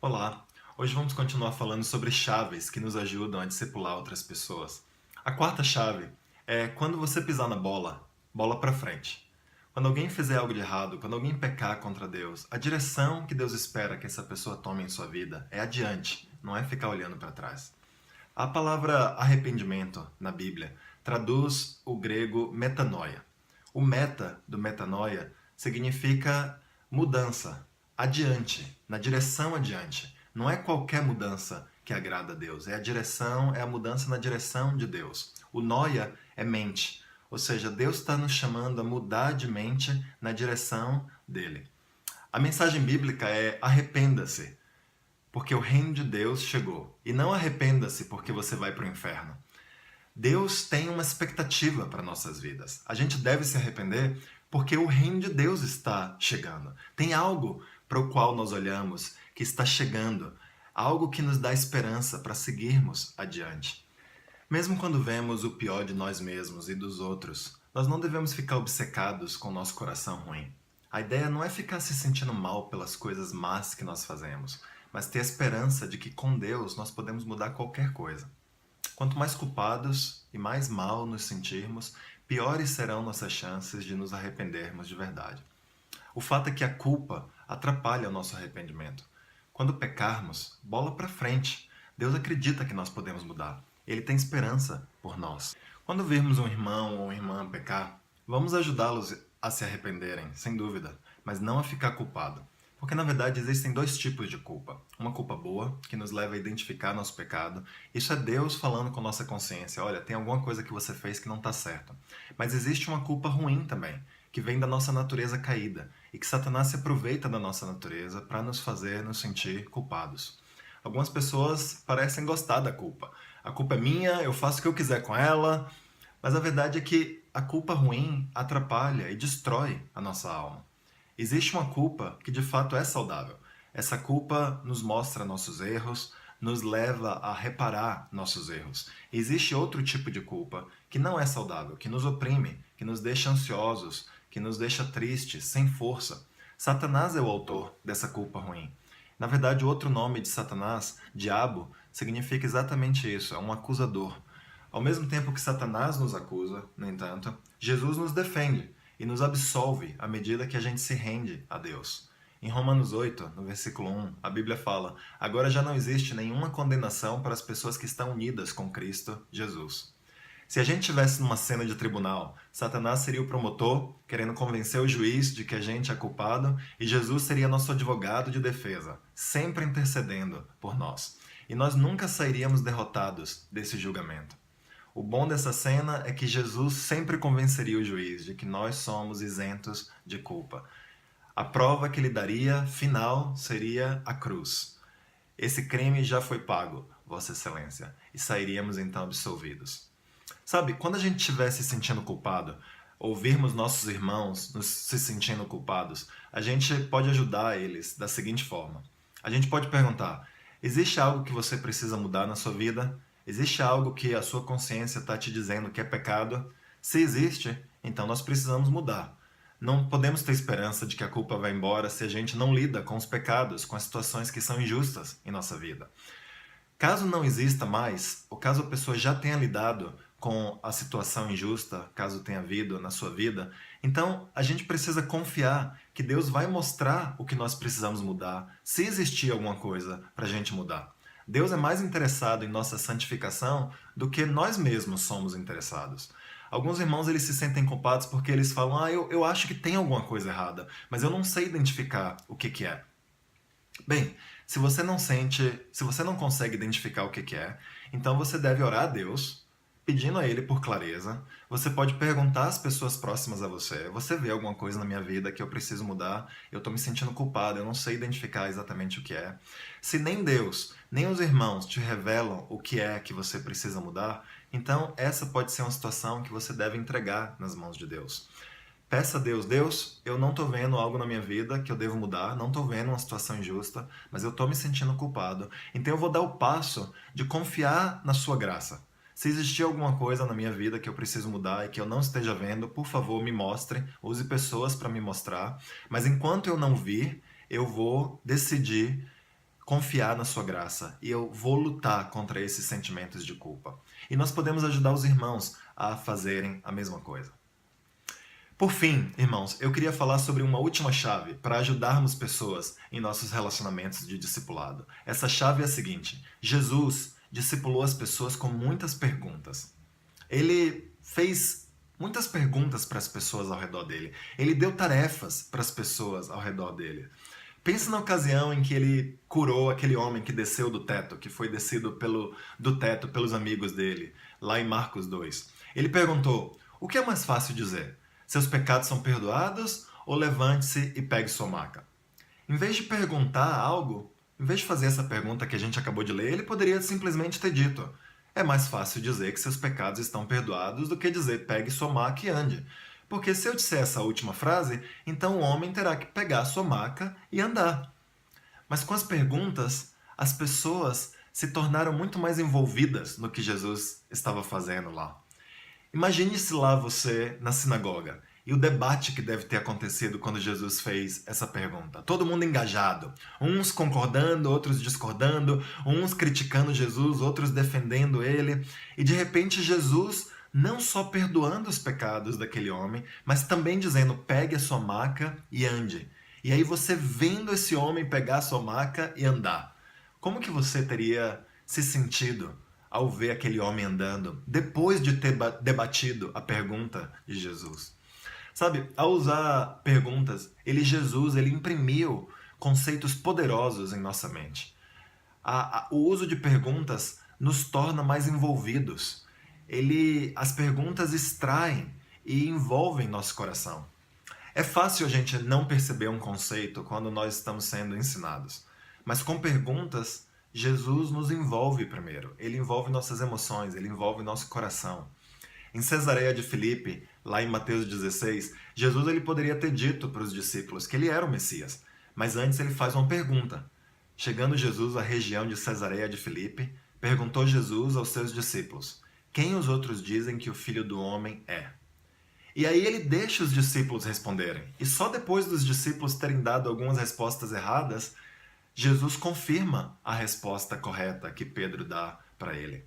Olá, hoje vamos continuar falando sobre chaves que nos ajudam a discipular outras pessoas. A quarta chave é quando você pisar na bola, bola para frente. Quando alguém fizer algo de errado, quando alguém pecar contra Deus, a direção que Deus espera que essa pessoa tome em sua vida é adiante, não é ficar olhando para trás. A palavra arrependimento na Bíblia traduz o grego metanoia. O meta do metanoia significa mudança, adiante, na direção adiante. Não é qualquer mudança que agrada a Deus, é a direção, é a mudança na direção de Deus. O noia é mente, ou seja, Deus está nos chamando a mudar de mente na direção dele. A mensagem bíblica é arrependa-se, porque o reino de Deus chegou. E não arrependa-se porque você vai para o inferno. Deus tem uma expectativa para nossas vidas. A gente deve se arrepender porque o reino de Deus está chegando. Tem algo para o qual nós olhamos que está chegando, algo que nos dá esperança para seguirmos adiante. Mesmo quando vemos o pior de nós mesmos e dos outros, nós não devemos ficar obcecados com o nosso coração ruim. A ideia não é ficar se sentindo mal pelas coisas más que nós fazemos, mas ter a esperança de que com Deus nós podemos mudar qualquer coisa. Quanto mais culpados e mais mal nos sentirmos, piores serão nossas chances de nos arrependermos de verdade. O fato é que a culpa atrapalha o nosso arrependimento. Quando pecarmos, bola para frente. Deus acredita que nós podemos mudar. Ele tem esperança por nós. Quando virmos um irmão ou uma irmã pecar, vamos ajudá-los a se arrependerem, sem dúvida, mas não a ficar culpado. Porque na verdade existem dois tipos de culpa. Uma culpa boa, que nos leva a identificar nosso pecado. Isso é Deus falando com nossa consciência. Olha, tem alguma coisa que você fez que não está certo. Mas existe uma culpa ruim também, que vem da nossa natureza caída. E que Satanás se aproveita da nossa natureza para nos fazer nos sentir culpados. Algumas pessoas parecem gostar da culpa. A culpa é minha, eu faço o que eu quiser com ela. Mas a verdade é que a culpa ruim atrapalha e destrói a nossa alma. Existe uma culpa que de fato é saudável. Essa culpa nos mostra nossos erros, nos leva a reparar nossos erros. Existe outro tipo de culpa que não é saudável, que nos oprime, que nos deixa ansiosos, que nos deixa tristes, sem força. Satanás é o autor dessa culpa ruim. Na verdade, o outro nome de Satanás, diabo, significa exatamente isso, é um acusador. Ao mesmo tempo que Satanás nos acusa, no entanto, Jesus nos defende e nos absolve à medida que a gente se rende a Deus. Em Romanos 8, no versículo 1, a Bíblia fala: agora já não existe nenhuma condenação para as pessoas que estão unidas com Cristo Jesus. Se a gente estivesse numa cena de tribunal, Satanás seria o promotor, querendo convencer o juiz de que a gente é culpado, e Jesus seria nosso advogado de defesa, sempre intercedendo por nós. E nós nunca sairíamos derrotados desse julgamento. O bom dessa cena é que Jesus sempre convenceria o juiz de que nós somos isentos de culpa. A prova que ele daria, final, seria a cruz. Esse crime já foi pago, Vossa Excelência, e sairíamos então absolvidos. Sabe, quando a gente estiver se sentindo culpado, ouvirmos nossos irmãos se sentindo culpados, a gente pode ajudar eles da seguinte forma. A gente pode perguntar: existe algo que você precisa mudar na sua vida? Existe algo que a sua consciência está te dizendo que é pecado? Se existe, então nós precisamos mudar. Não podemos ter esperança de que a culpa vai embora se a gente não lida com os pecados, com as situações que são injustas em nossa vida. Caso não exista mais, ou caso a pessoa já tenha lidado com a situação injusta, caso tenha havido na sua vida, então a gente precisa confiar que Deus vai mostrar o que nós precisamos mudar, se existir alguma coisa para a gente mudar. Deus é mais interessado em nossa santificação do que nós mesmos somos interessados. Alguns irmãos eles se sentem culpados porque eles falam: eu acho que tem alguma coisa errada, mas eu não sei identificar o que é. Bem, se você não consegue identificar o que é, então você deve orar a Deus, pedindo a Ele por clareza. Você pode perguntar às pessoas próximas a você: você vê alguma coisa na minha vida que eu preciso mudar? Eu estou me sentindo culpado, eu não sei identificar exatamente o que é. Se nem Deus, nem os irmãos te revelam o que é que você precisa mudar, então essa pode ser uma situação que você deve entregar nas mãos de Deus. Peça a Deus: Deus, eu não estou vendo algo na minha vida que eu devo mudar, não estou vendo uma situação injusta, mas eu estou me sentindo culpado. Então eu vou dar o passo de confiar na sua graça. Se existir alguma coisa na minha vida que eu preciso mudar e que eu não esteja vendo, por favor, me mostre. Use pessoas para me mostrar. Mas enquanto eu não vir, eu vou decidir confiar na sua graça e eu vou lutar contra esses sentimentos de culpa. E nós podemos ajudar os irmãos a fazerem a mesma coisa. Por fim, irmãos, eu queria falar sobre uma última chave para ajudarmos pessoas em nossos relacionamentos de discipulado. Essa chave é a seguinte: Jesus discipulou as pessoas com muitas perguntas. Ele fez muitas perguntas para as pessoas ao redor dele. Ele deu tarefas para as pessoas ao redor dele. Pense na ocasião em que ele curou aquele homem que desceu do teto, que foi descido do teto pelos amigos dele, lá em Marcos 2. Ele perguntou: o que é mais fácil dizer? Seus pecados são perdoados ou levante-se e pegue sua maca? Em vez de perguntar algo, em vez de fazer essa pergunta que a gente acabou de ler, ele poderia simplesmente ter dito: é mais fácil dizer que seus pecados estão perdoados do que dizer pegue sua maca e ande. Porque se eu disser essa última frase, então o homem terá que pegar sua maca e andar. Mas com as perguntas, as pessoas se tornaram muito mais envolvidas no que Jesus estava fazendo lá. Imagine-se lá você na sinagoga e o debate que deve ter acontecido quando Jesus fez essa pergunta. Todo mundo engajado, uns concordando, outros discordando, uns criticando Jesus, outros defendendo ele. E de repente Jesus não só perdoando os pecados daquele homem, mas também dizendo: pegue a sua maca e ande. E aí você vendo esse homem pegar a sua maca e andar, como que você teria se sentido ao ver aquele homem andando, depois de ter debatido a pergunta de Jesus? Sabe, ao usar perguntas, Jesus imprimiu conceitos poderosos em nossa mente. O uso de perguntas nos torna mais envolvidos. As perguntas extraem e envolvem nosso coração. É fácil a gente não perceber um conceito quando nós estamos sendo ensinados. Mas com perguntas, Jesus nos envolve primeiro. Ele envolve nossas emoções, ele envolve nosso coração. Em Cesareia de Filipe, lá em Mateus 16, Jesus poderia ter dito para os discípulos que ele era o Messias. Mas antes ele faz uma pergunta. Chegando Jesus à região de Cesareia de Filipe, perguntou Jesus aos seus discípulos: quem os outros dizem que o Filho do Homem é? E aí ele deixa os discípulos responderem. E só depois dos discípulos terem dado algumas respostas erradas, Jesus confirma a resposta correta que Pedro dá para ele.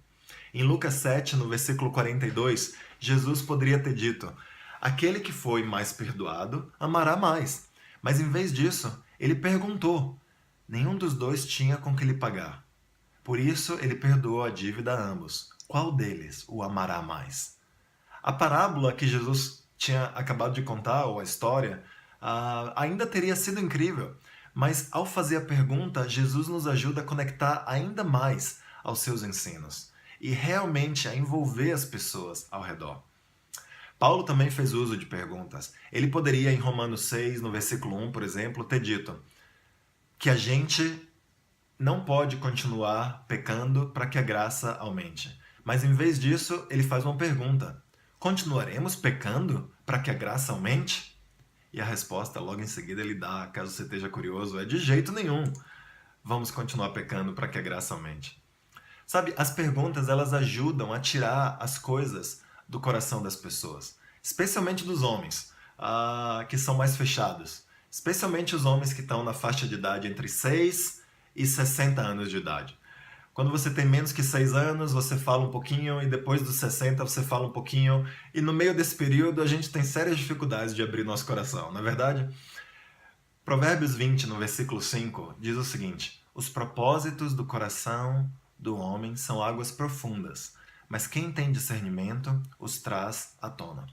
Em Lucas 7, no versículo 42, Jesus poderia ter dito: aquele que foi mais perdoado amará mais. Mas em vez disso, ele perguntou: nenhum dos dois tinha com que lhe pagar. Por isso ele perdoou a dívida a ambos. Qual deles o amará mais? A parábola que Jesus tinha acabado de contar, ou a história, ainda teria sido incrível. Mas ao fazer a pergunta, Jesus nos ajuda a conectar ainda mais aos seus ensinos e realmente a envolver as pessoas ao redor. Paulo também fez uso de perguntas. Ele poderia, em Romanos 6, no versículo 1, por exemplo, ter dito que a gente não pode continuar pecando para que a graça aumente. Mas em vez disso, ele faz uma pergunta: continuaremos pecando para que a graça aumente? E a resposta, logo em seguida, ele dá, caso você esteja curioso, é: de jeito nenhum. Vamos continuar pecando para que a graça aumente. Sabe, as perguntas, elas ajudam a tirar as coisas do coração das pessoas. Especialmente dos homens, que são mais fechados. Especialmente os homens que estão na faixa de idade entre 6 e 60 anos de idade. Quando você tem menos que 6 anos, você fala um pouquinho, e depois dos 60 você fala um pouquinho, e no meio desse período a gente tem sérias dificuldades de abrir nosso coração, não é verdade? Provérbios 20, no versículo 5, diz o seguinte: os propósitos do coração do homem são águas profundas, mas quem tem discernimento os traz à tona.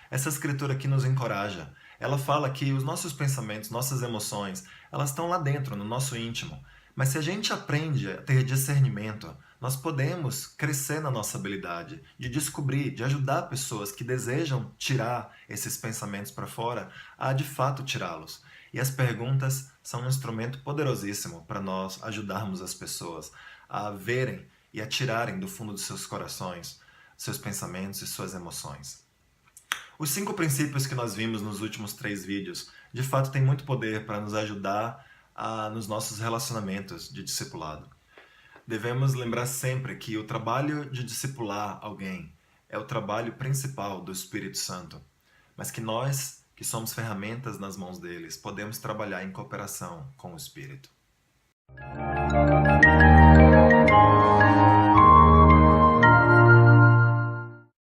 Essa escritura aqui nos encoraja. Ela fala que os nossos pensamentos, nossas emoções, elas estão lá dentro, no nosso íntimo. Mas se a gente aprende a ter discernimento, nós podemos crescer na nossa habilidade de descobrir, de ajudar pessoas que desejam tirar esses pensamentos para fora, a de fato tirá-los. E as perguntas são um instrumento poderosíssimo para nós ajudarmos as pessoas a verem e a tirarem do fundo dos seus corações seus pensamentos e suas emoções. Os 5 princípios que nós vimos nos últimos 3 vídeos, de fato, têm muito poder para nos ajudar nos nossos relacionamentos de discipulado. Devemos lembrar sempre que o trabalho de discipular alguém é o trabalho principal do Espírito Santo, mas que nós, que somos ferramentas nas mãos deles, podemos trabalhar em cooperação com o Espírito.